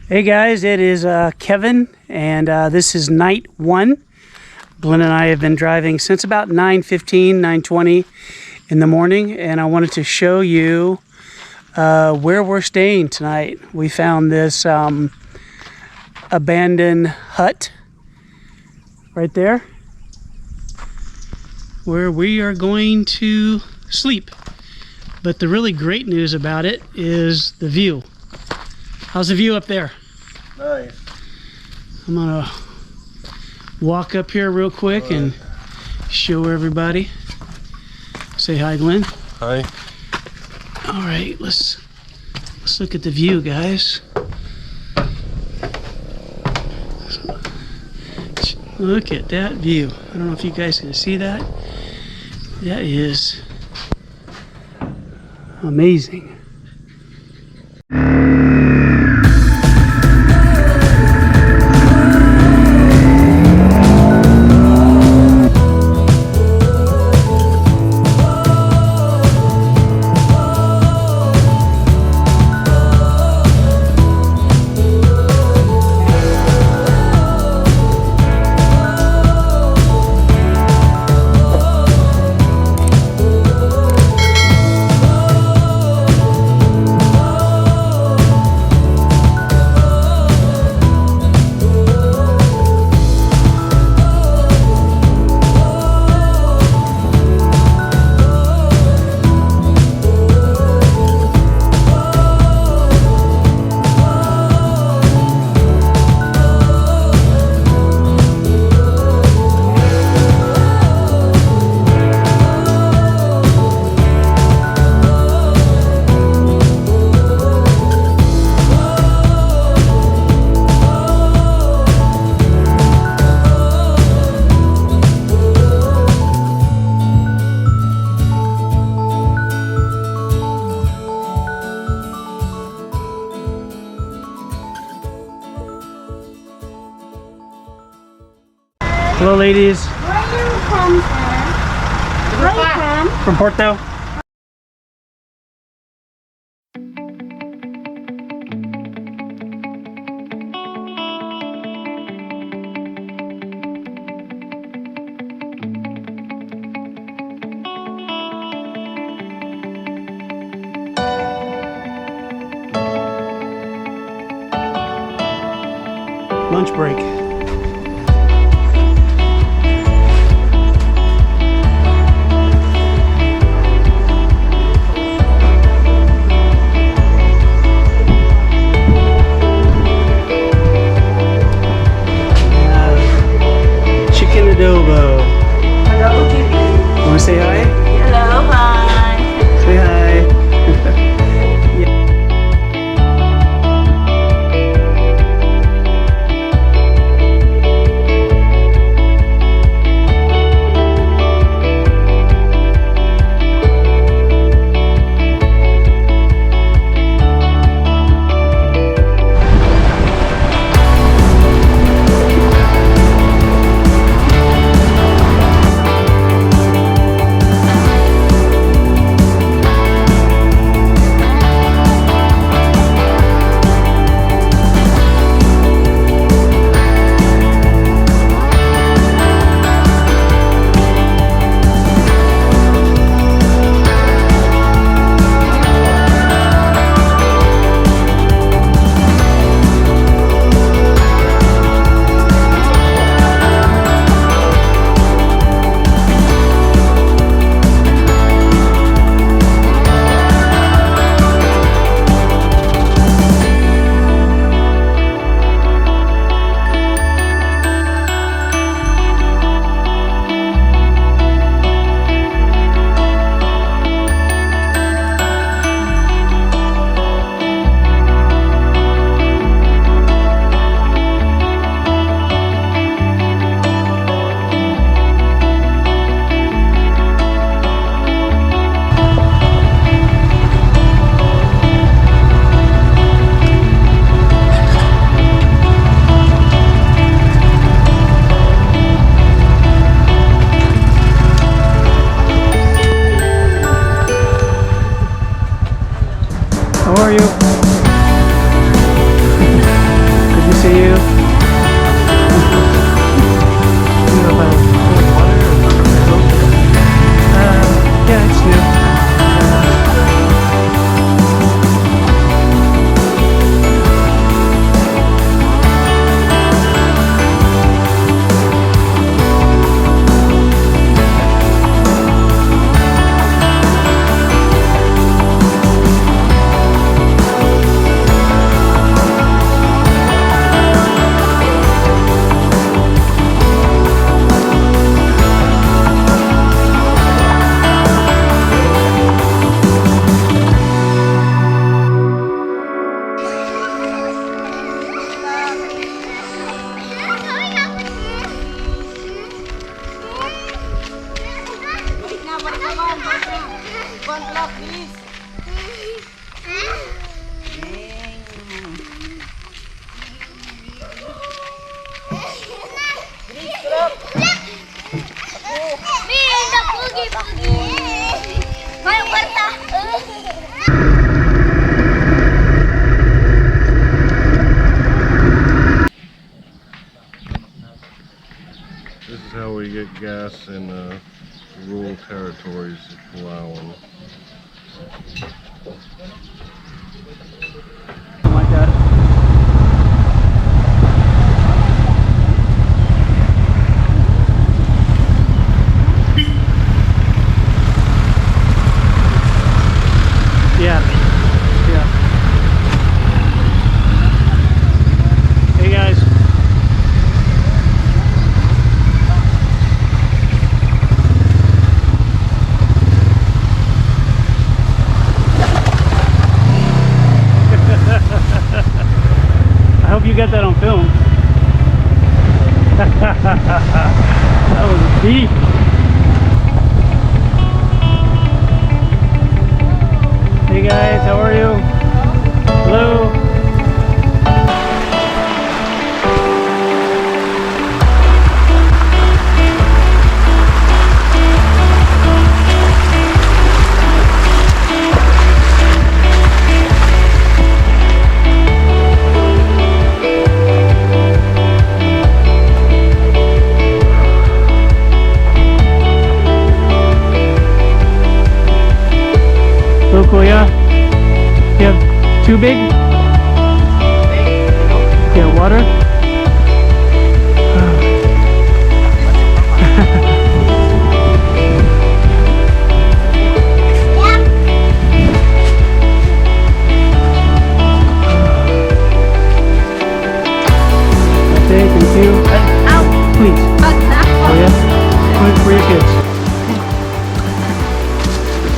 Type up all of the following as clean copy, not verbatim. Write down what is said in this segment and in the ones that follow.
Hey guys, it is Kevin, and this is night one. Glen and I have been driving since about 9:15, 9:20 in the morning, and I wanted to show you where we're staying tonight. We found this abandoned hut right there where we are going to sleep. But the really great news about it is the view. How's the view up there? Nice. I'm gonna walk up here real quick and show everybody. Say hi, Glen. Hi. All right, let's look at the view, guys. Look at that view. I don't know if you guys can see that. That is amazing. Hello, ladies. Where do you come from? Where are you from? From Porto. Lunch break. Adobo. Hello, chicken. Want to say hi? Hello, hi. Say hi. How are you? gas in rural territories of Palawan. Like that. Yeah. Yeah. Hey guys. I hope you got that on film. That was deep. Hey guys, how are you? Hello. Hello, Kuya. You have too big? Yeah, water? Okay, thank you. Please. Oh yeah? For your kids.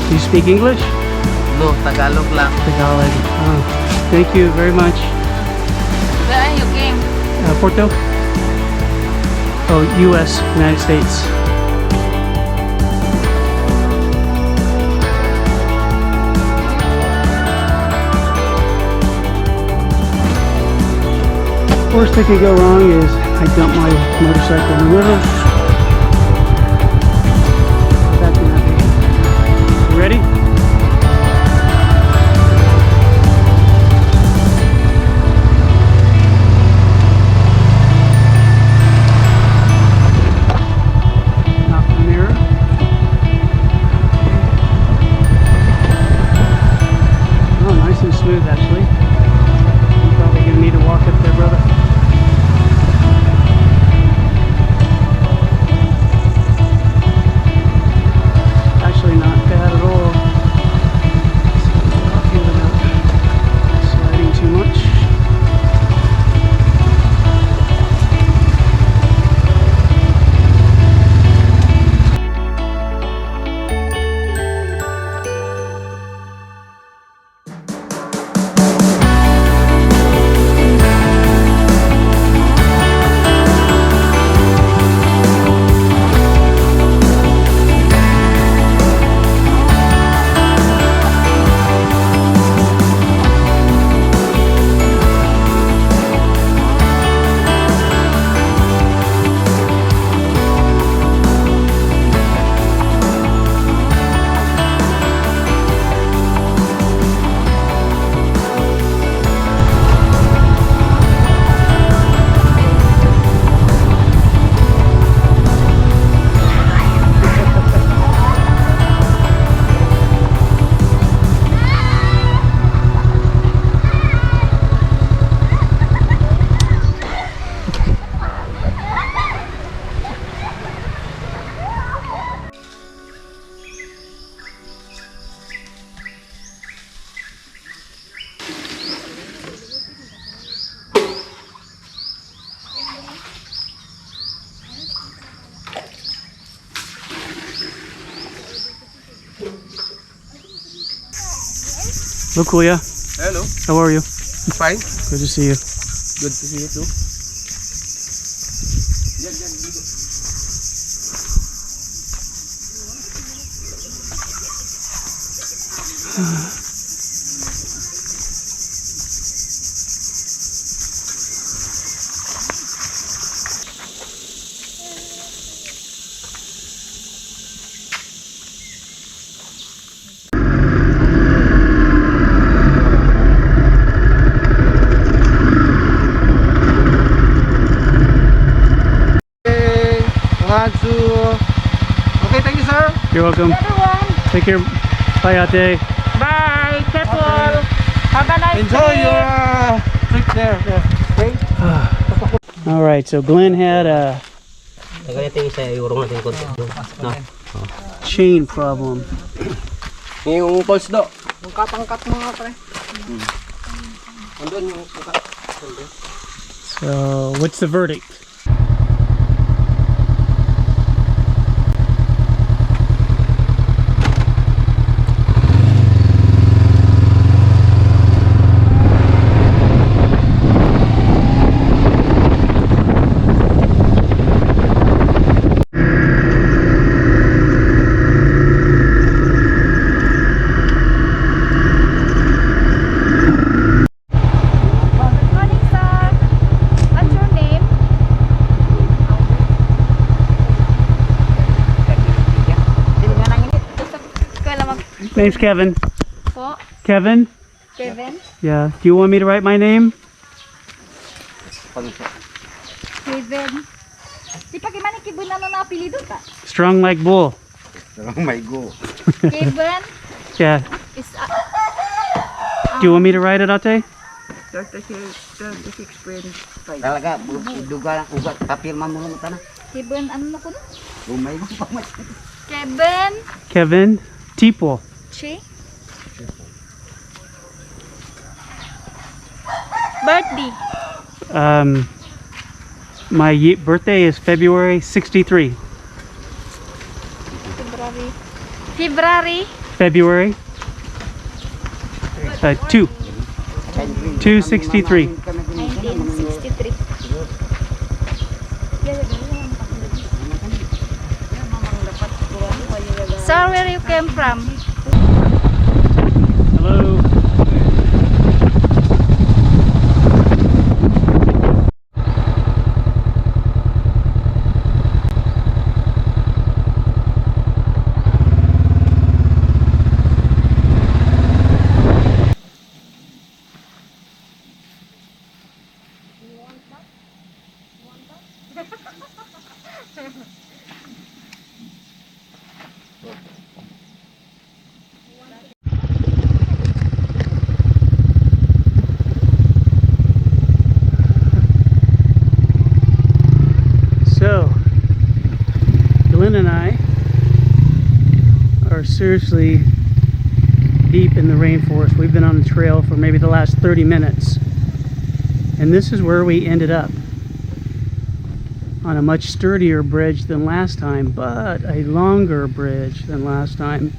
Do you speak English? No, Tagalog lang. Tagalog. Oh, thank you very much. Saan you came? Porto? Oh, U.S., United States. Worst that could go wrong is I dump my motorcycle in the river. That can happen. You ready? Smooth actually. You're probably gonna need to walk up there, brother. Actually not bad at all. Okay, without sliding too much. Hello, Kuya. Hello. How are you? Fine. Good to see you. Good to see you too. One, two. welcome. Everyone, Take care. Bye, Ate. bye. Careful. Have a nice Enjoy day. your trip there. Okay? All right, so Glenn had a chain problem. Yung pulse do. Yung katangkat mo nga pre. Andun yung suka. So, what's the verdict? Morning, sir. What's your name? Name's Kevin. Po, Kevin? Kevin. Yeah. Do you want me to write my name? Kevin. Di pa kimani kibun na na apelido ta. Strong like bull. Oh my god. Kevin Yeah. is Do you want me to write it, Ate? 36.5. Talaga, duga lang ugat. Papirma mo lang ito na. Kevin, ano na ko na? Umay mo pa mo. Kevin. Kevin Tipo. Chi. Birthday. My birthday is February 63. February. February 263. 1963. Sir, where you came from? Hello. So, Glen and I are seriously deep in the rainforest. We've been on the trail for maybe the last 30 minutes. And this is where we ended up. On a much sturdier bridge than last time, but a longer bridge than last time.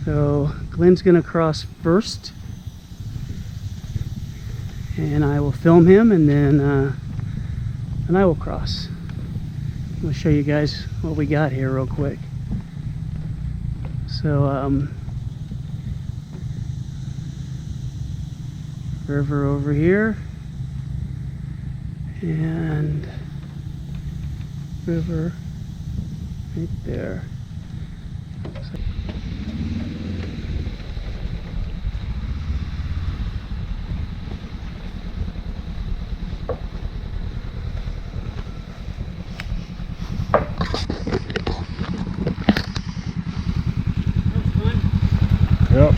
So, Glen's gonna cross first. And I will film him, and then I will cross. I'm gonna show you guys what we got here real quick. So river over here and river right there. Yep.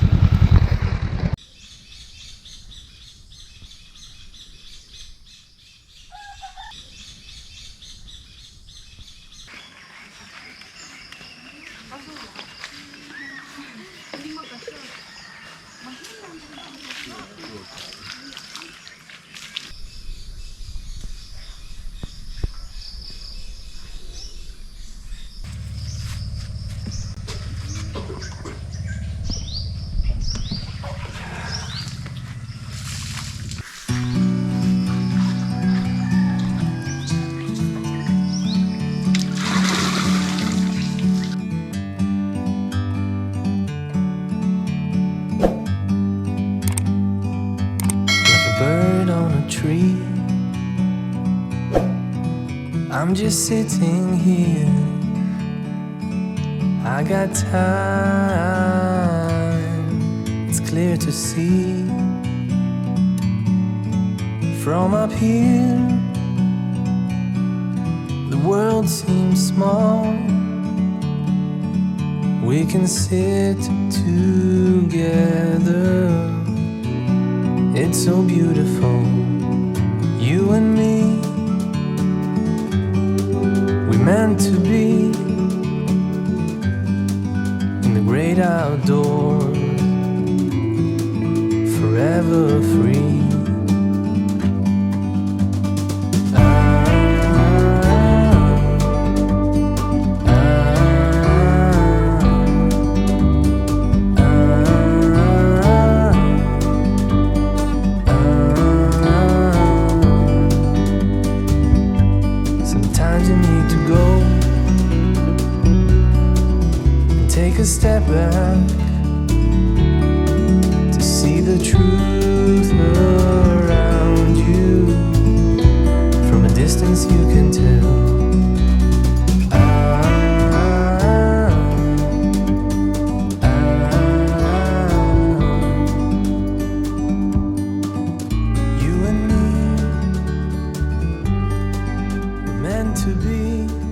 Bird on a tree. I'm just sitting here. I got time. It's clear to see from up here. The world seems small, we can sit together. It's so beautiful, you and me. We meant to be in the great outdoors, forever free. Sometimes you need to go and take a step back to see the truth around you. From a distance you can tell. You and me were meant to be.